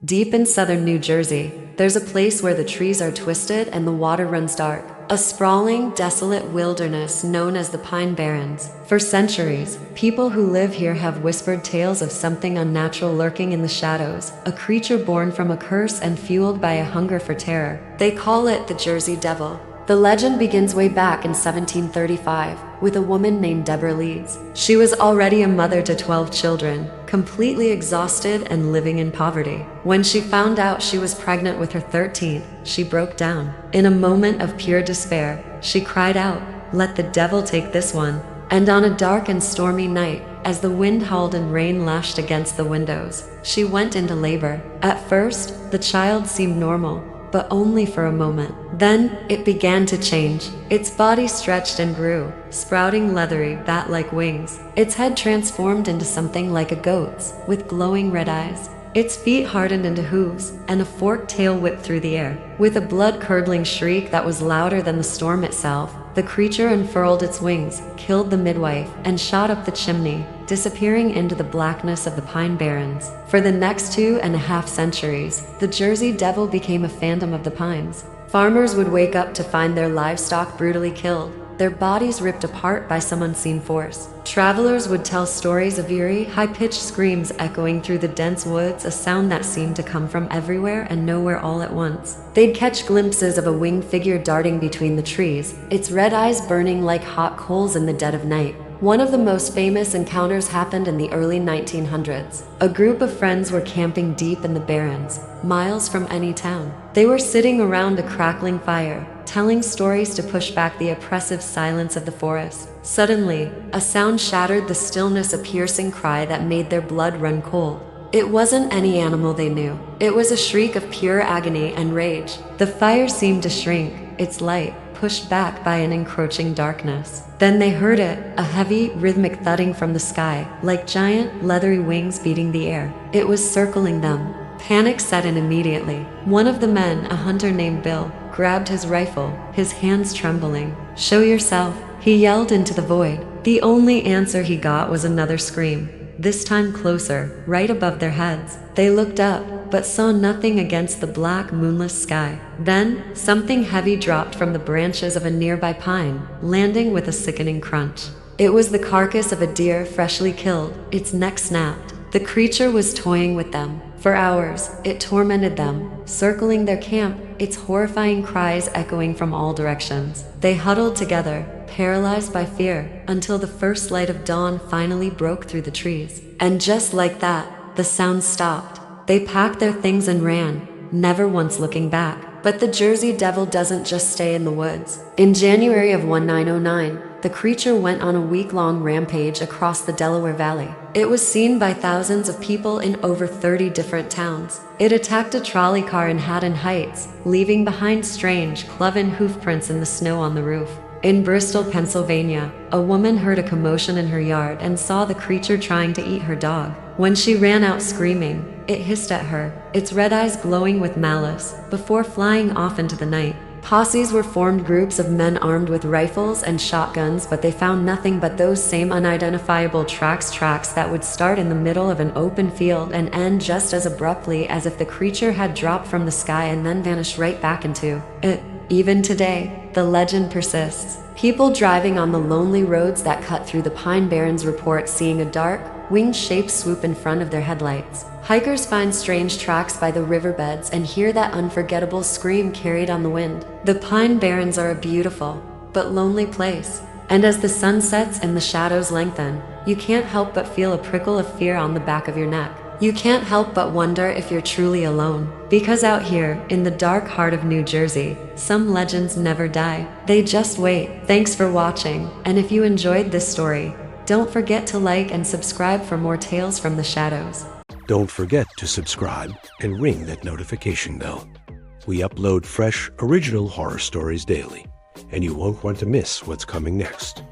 Deep in southern New Jersey, there's a place where the trees are twisted and the water runs dark. A sprawling, desolate wilderness known as the Pine Barrens. For centuries, people who live here have whispered tales of something unnatural lurking in the shadows, a creature born from a curse and fueled by a hunger for terror. They call it the Jersey Devil. The legend begins way back in 1735 with a woman named Deborah Leeds. She was already a mother to 12 children, completely exhausted and living in poverty. When she found out she was pregnant with her 13th, she broke down. In a moment of pure despair, she cried out, "Let the devil take this one." And on a dark and stormy night, as the wind howled and rain lashed against the windows, she went into labor. At first, the child seemed normal, but only for a moment. Then, it began to change. Its body stretched and grew, sprouting leathery, bat-like wings. Its head transformed into something like a goat's, with glowing red eyes. Its feet hardened into hooves, and a forked tail whipped through the air. With a blood-curdling shriek that was louder than the storm itself, the creature unfurled its wings, killed the midwife, and shot up the chimney, disappearing into the blackness of the Pine Barrens. For the next 2.5 centuries, the Jersey Devil became a phantom of the pines. Farmers would wake up to find their livestock brutally killed, their bodies ripped apart by some unseen force. Travelers would tell stories of eerie, high-pitched screams echoing through the dense woods, a sound that seemed to come from everywhere and nowhere all at once. They'd catch glimpses of a winged figure darting between the trees, its red eyes burning like hot coals in the dead of night. One of the most famous encounters happened in the early 1900s. A group of friends were camping deep in the Barrens, miles from any town. They were sitting around a crackling fire, telling stories to push back the oppressive silence of the forest. Suddenly, a sound shattered the stillness, a piercing cry that made their blood run cold. It wasn't any animal they knew. It was a shriek of pure agony and rage. The fire seemed to shrink, its light pushed back by an encroaching darkness. Then they heard it, a heavy, rhythmic thudding from the sky, like giant, leathery wings beating the air. It was circling them. Panic set in immediately. One of the men, a hunter named Bill, grabbed his rifle, his hands trembling. "Show yourself," he yelled into the void. The only answer he got was another scream, this time closer, right above their heads. They looked up, but saw nothing against the black, moonless sky. Then, something heavy dropped from the branches of a nearby pine, landing with a sickening crunch. It was the carcass of a deer freshly killed, its neck snapped. The creature was toying with them. For hours, it tormented them, circling their camp, its horrifying cries echoing from all directions. They huddled together, paralyzed by fear, until the first light of dawn finally broke through the trees. And just like that, the sound stopped. They packed their things and ran, never once looking back. But the Jersey Devil doesn't just stay in the woods. In January of 1909, the creature went on a week-long rampage across the Delaware Valley. It was seen by thousands of people in over 30 different towns. It attacked a trolley car in Haddon Heights, leaving behind strange, cloven hoofprints in the snow on the roof. In Bristol, Pennsylvania, a woman heard a commotion in her yard and saw the creature trying to eat her dog. When she ran out screaming, it hissed at her, its red eyes glowing with malice, before flying off into the night. Posses were formed, groups of men armed with rifles and shotguns, but they found nothing but those same unidentifiable tracks that would start in the middle of an open field and end just as abruptly as if the creature had dropped from the sky and then vanished right back into it. Even today, the legend persists. People driving on the lonely roads that cut through the Pine Barrens report seeing a dark, winged shape swoop in front of their headlights. Hikers find strange tracks by the riverbeds and hear that unforgettable scream carried on the wind. The Pine Barrens are a beautiful, but lonely place. And as the sun sets and the shadows lengthen, you can't help but feel a prickle of fear on the back of your neck. You can't help but wonder if you're truly alone. Because out here, in the dark heart of New Jersey, some legends never die. They just wait. Thanks for watching, and if you enjoyed this story, don't forget to like and subscribe for more tales from the shadows. Don't forget to subscribe and ring that notification bell. We upload fresh, original horror stories daily, and you won't want to miss what's coming next.